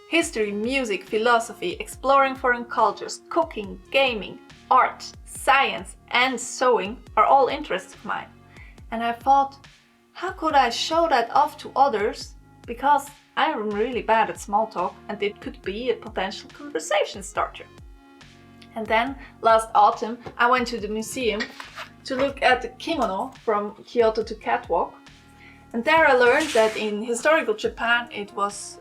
History, music, philosophy, exploring foreign cultures, cooking, gaming, art, science and sewing are all interests of mine. And I thought, how could I show that off to others? Because I'm really bad at small talk and it could be a potential conversation starter. And then last autumn I went to the museum to look at the kimono from Kyoto to catwalk. And there I learned that in historical Japan it was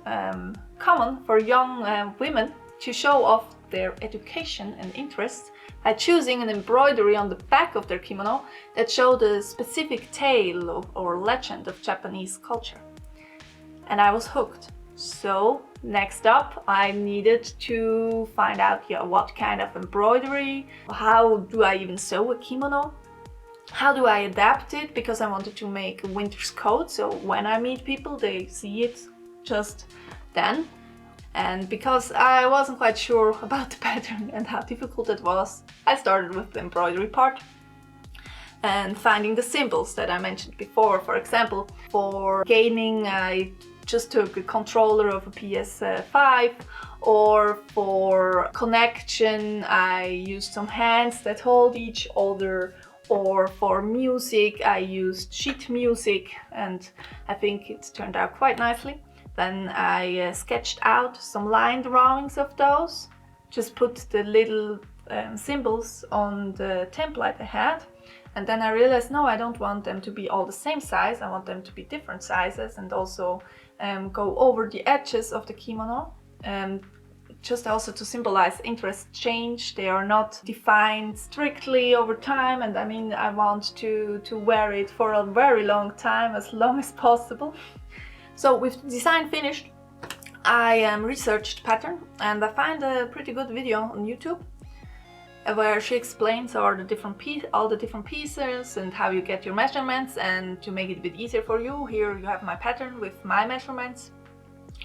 common for young women to show off their education and interests by choosing an embroidery on the back of their kimono that showed a specific tale or legend of Japanese culture. And I was hooked. So next up I needed to find out what kind of embroidery, how do I even sew a kimono, how do I adapt it, because I wanted to make a winter's coat so when I meet people they see it just then. And because I wasn't quite sure about the pattern and how difficult it was, I started with the embroidery part and finding the symbols that I mentioned before. For example, for gaming I just took a controller of a PS5, or for connection I used some hands that hold each other, or for music I used sheet music, and I think it turned out quite nicely. Then I sketched out some line drawings of those, just put the little symbols on the template I had. And then I realized, no, I don't want them to be all the same size, I want them to be different sizes, and also go over the edges of the kimono. Just also to symbolize interest change. They are not defined strictly over time, and I mean I want to wear it for a very long time, as long as possible. So with the design finished, I researched pattern and I found a pretty good video on YouTube where she explains all the different pieces and how you get your measurements, and to make it a bit easier for you, here you have my pattern with my measurements.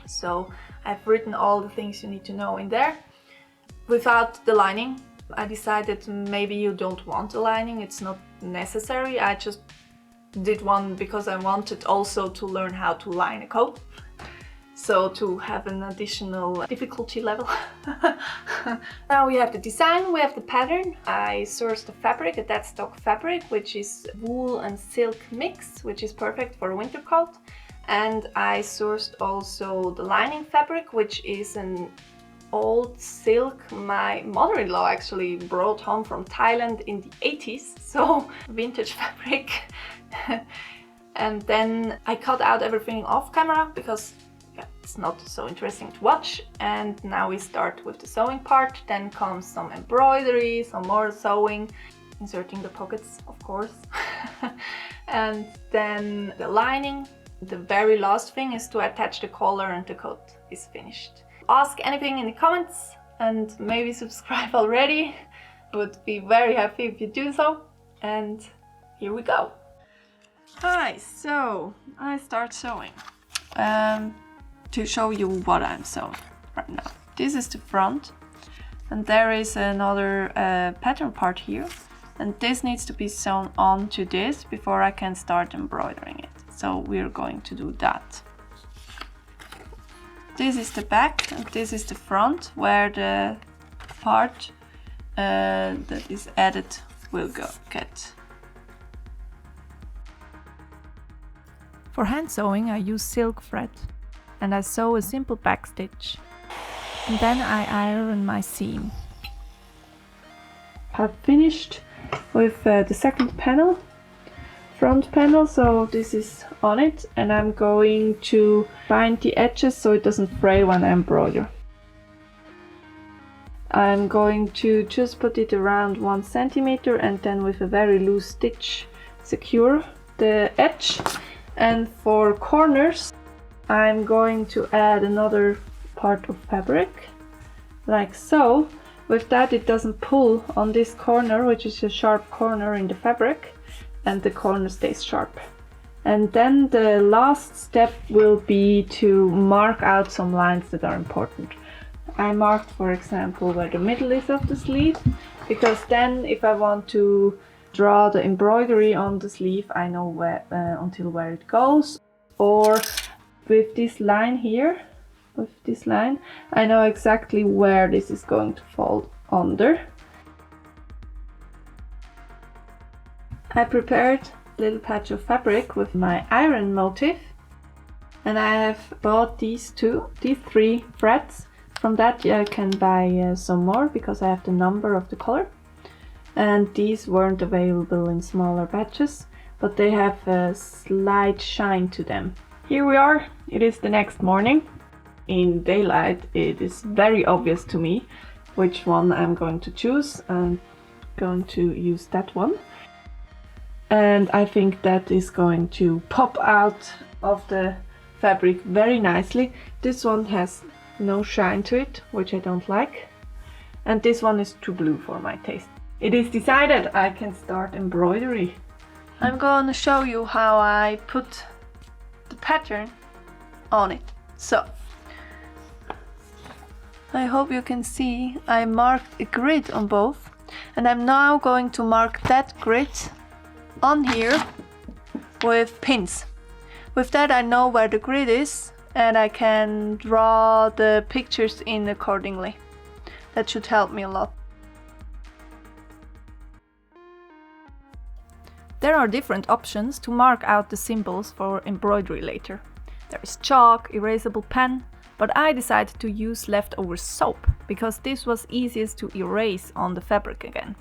So I've written all the things you need to know in there. Without the lining, I decided maybe you don't want a lining, it's not necessary. I just did one because I wanted also to learn how to line a coat. So to have an additional difficulty level. Now we have the design, we have the pattern. I sourced the fabric, a dead stock fabric, which is wool and silk mix, which is perfect for a winter coat. And I sourced also the lining fabric, which is an old silk my mother-in-law actually brought home from Thailand in the 80s, so vintage fabric. And then I cut out everything off camera because it's not so interesting to watch. And now we start with the sewing part, then comes some embroidery, some more sewing, inserting the pockets of course, and then the lining. The very last thing is to attach the collar and the coat is finished. Ask anything in the comments and maybe subscribe already. I would be very happy if you do so. And here we go. Hi, so I start sewing to show you what I'm sewing right now. This is the front and there is another pattern part here, and this needs to be sewn onto this before I can start embroidering it. So we're going to do that. This is the back and this is the front where the part that is added will get. For hand sewing I use silk thread and I sew a simple back stitch, and then I iron my seam. I've finished with the second panel, front panel, so this is on it, and I'm going to bind the edges so it doesn't fray when I embroider. I'm going to just put it around 1 centimeter and then with a very loose stitch secure the edge. And for corners I'm going to add another part of fabric like so. With that it doesn't pull on this corner, which is a sharp corner in the fabric, and the corner stays sharp. And then the last step will be to mark out some lines that are important. I marked, for example, where the middle is of the sleeve, because then if I want to draw the embroidery on the sleeve, I know until where it goes. Or with this line here, with this line. I know exactly where this is going to fall under. I prepared a little patch of fabric with my iron motif, and I have bought these three threads. From that I can buy some more because I have the number of the color, and these weren't available in smaller batches, but they have a slight shine to them. Here we are, it is the next morning. In daylight it is very obvious to me which one I'm going to choose. I'm going to use that one, and I think that is going to pop out of the fabric very nicely. This one has no shine to it, which I don't like, and this one is too blue for my taste. It is decided, I can start embroidery. I'm going to show you how I put the pattern on it. So I hope you can see I marked a grid on both, and I'm now going to mark that grid on here with pins. With that I know where the grid is, and I can draw the pictures in accordingly. That should help me a lot. There are different options to mark out the symbols for embroidery later. There is chalk, erasable pen, but I decided to use leftover soap because this was easiest to erase on the fabric again.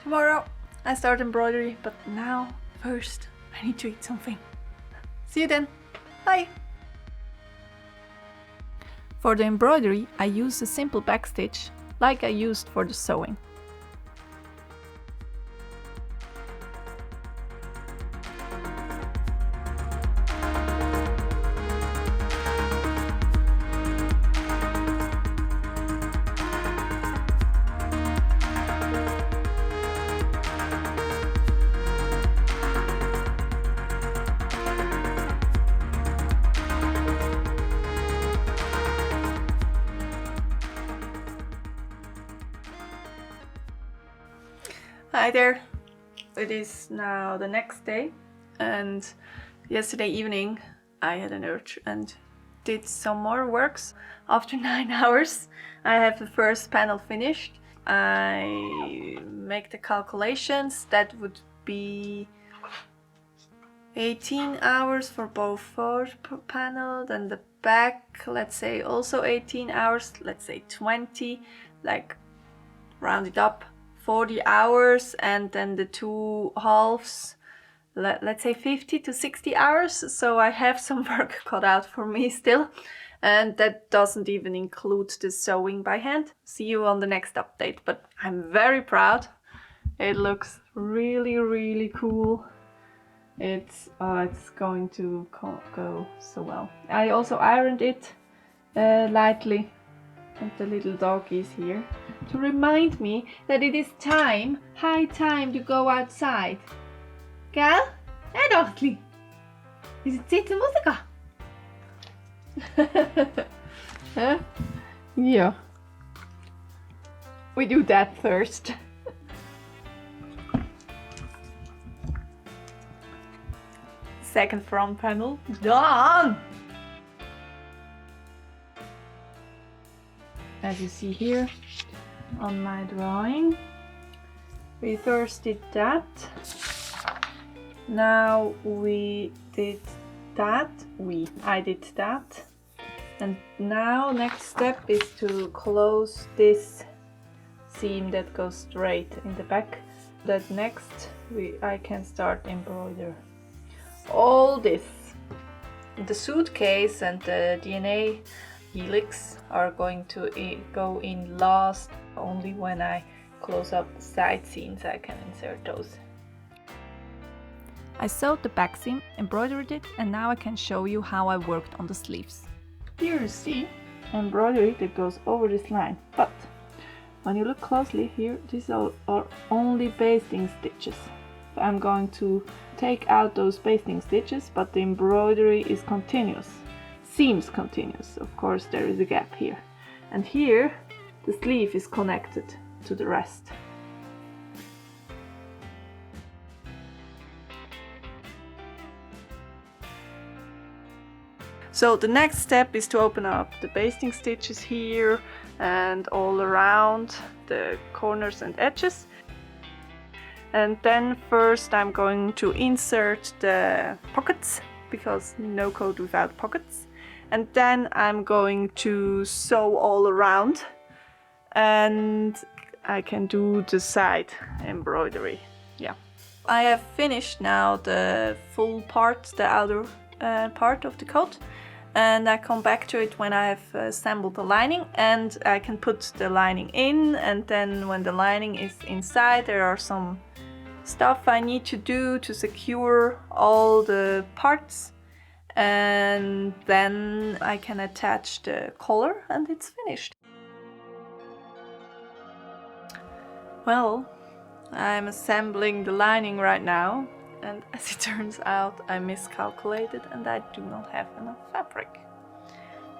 Tomorrow I start embroidery, but now first I need to eat something. See you then. Bye! For the embroidery I use a simple backstitch like I used for the sewing. Hi there! It is now the next day, and yesterday evening I had an urge and did some more works. After 9 hours I have the first panel finished. I make the calculations. That would be 18 hours for both forward panel, then the back, let's say also 18 hours, let's say 20, like round it up, 40 hours, and then the two halves, let's say 50 to 60 hours. So I have some work cut out for me still, and that doesn't even include the sewing by hand. See you on the next update, but I'm very proud. It looks really cool. It's going to go so well. I also ironed it lightly, and the little dog is here to remind me that it is time, high time to go outside. Gell? Hé dochtertje, is het tijd om te gaan? Huh? Yeah. We do that first. Second front panel done! As you see here on my drawing, we first did that. Now we did that. I did that. And now next step is to close this seam that goes straight in the back. That next I can start embroider all this. The suitcase and the DNA helix are going to go in last. Only when I close up the side seams I can insert those. I sewed the back seam, embroidered it, and now I can show you how I worked on the sleeves. Here you see embroidery that goes over this line, but When you look closely here, these are only basting stitches. I'm going to take out those basting stitches, but the embroidery is continuous. Seems continuous. Of course, there is a gap here. And here, the sleeve is connected to the rest. So the next step is to open up the basting stitches here and all around the corners and edges. And then first I'm going to insert the pockets, because no coat without pockets. And then I'm going to sew all around, and I can do the side embroidery. Yeah. I have finished now the full part, the outer part of the coat. And I come back to it when I have assembled the lining, and I can put the lining in, and then when the lining is inside there are some stuff I need to do to secure all the parts, and then I can attach the collar and it's finished. Well, I'm assembling the lining right now. And as it turns out, I miscalculated and I do not have enough fabric.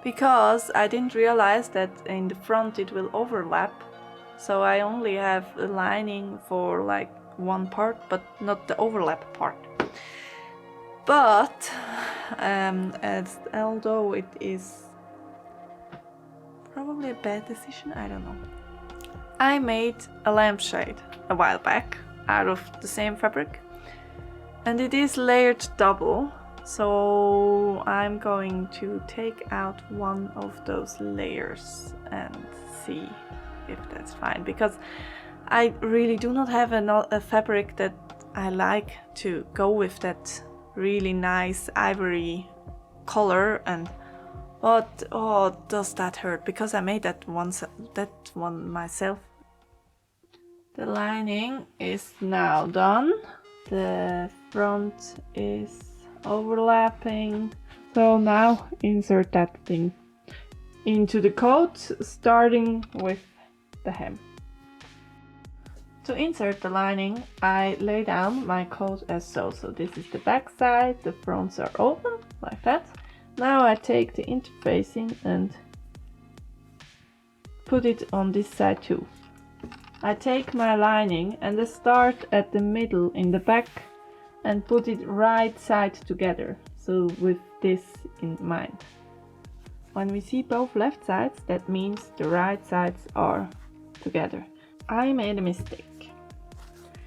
Because I didn't realize that in the front it will overlap. So I only have a lining for like one part, but not the overlap part. But, although it is probably a bad decision, I don't know. I made a lampshade a while back out of the same fabric. And it is layered double, so I'm going to take out one of those layers and see if that's fine, because I really do not have a fabric that I like to go with that really nice ivory color. And oh, does that hurt, because I made that one myself. The lining is now done. The front is overlapping. So now insert that thing into the coat, starting with the hem. To insert the lining, I lay down my coat as so. So this is the back side, the fronts are open, like that. Now I take the interfacing and put it on this side too. I take my lining and I start at the middle in the back and put it right side together, so with this in mind. When we see both left sides, that means the right sides are together. I made a mistake.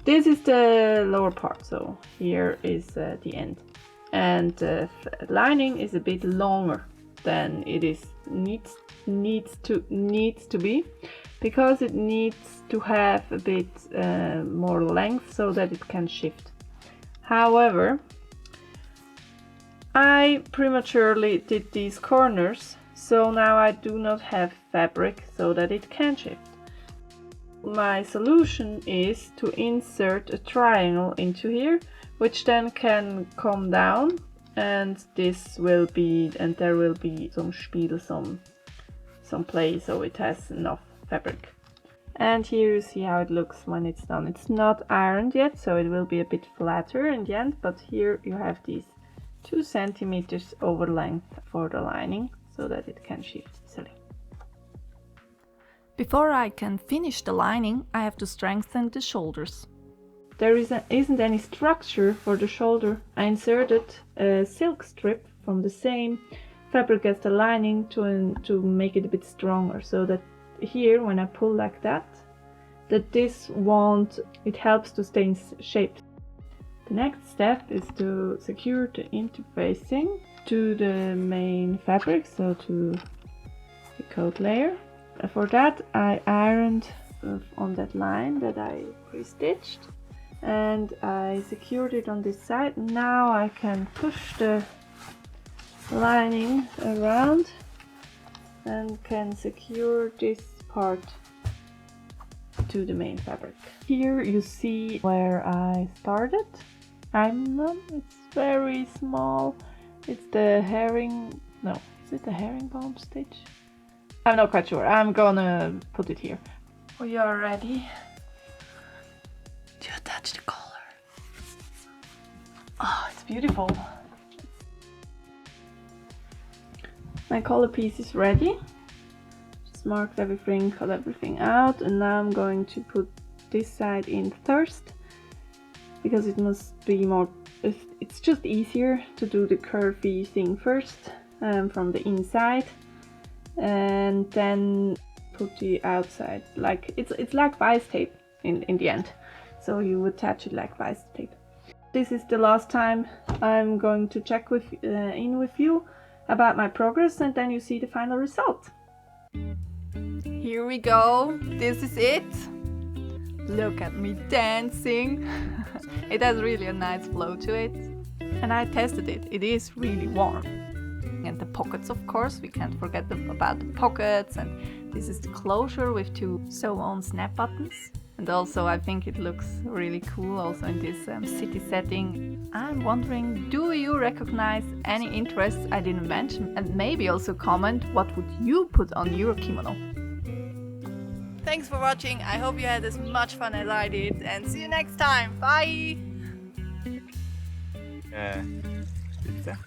This is the lower part, so here is the end. And the lining is a bit longer than it is needs to be, because it needs to have a bit more length so that it can shift. However, I prematurely did these corners, so now I do not have fabric so that it can shift. My solution is to insert a triangle into here, which then can come down, and this will be, and there will be some spiel, some play, so it has enough fabric. And here you see how it looks when it's done. It's not ironed yet, so it will be a bit flatter in the end, but here you have these 2 centimeters over length for the lining, so that it can shift easily. Before I can finish the lining, I have to strengthen the shoulders. There isn't any structure for the shoulder. I inserted a silk strip from the same fabric as the lining to make it a bit stronger, so that here when I pull like that this won't, it helps to stay in shape. The next step is to secure the interfacing to the main fabric, so to the coat layer. For that I ironed on that line that I pre-stitched, and I secured it on this side. Now I can push the lining around and can secure this part to the main fabric. Here you see where I started. It's very small. It's the is it the herringbone stitch? I'm not quite sure. I'm gonna put it here. We are ready to attach the collar. Oh, it's beautiful. My collar piece is ready. Just marked everything, cut everything out, and now I'm going to put this side in first because it must be more, it's just easier to do the curvy thing first from the inside, and then put the outside, like it's like vice tape in the end, so you attach it like vice tape. This is the last time I'm going to check in with you about my progress, and then you see the final result. Here we go, this is it. Look at me dancing. It has really a nice flow to it, and I tested it, it is really warm. And the pockets, of course, we can't forget about the pockets, and this is the closure with 2 sew-on snap buttons. And also I think it looks really cool also in this city setting. I'm wondering, do you recognize any interests I didn't mention? And maybe also comment, what would you put on your kimono? Thanks for watching, I hope you had as much fun as I did, and see you next time, bye! Pizza.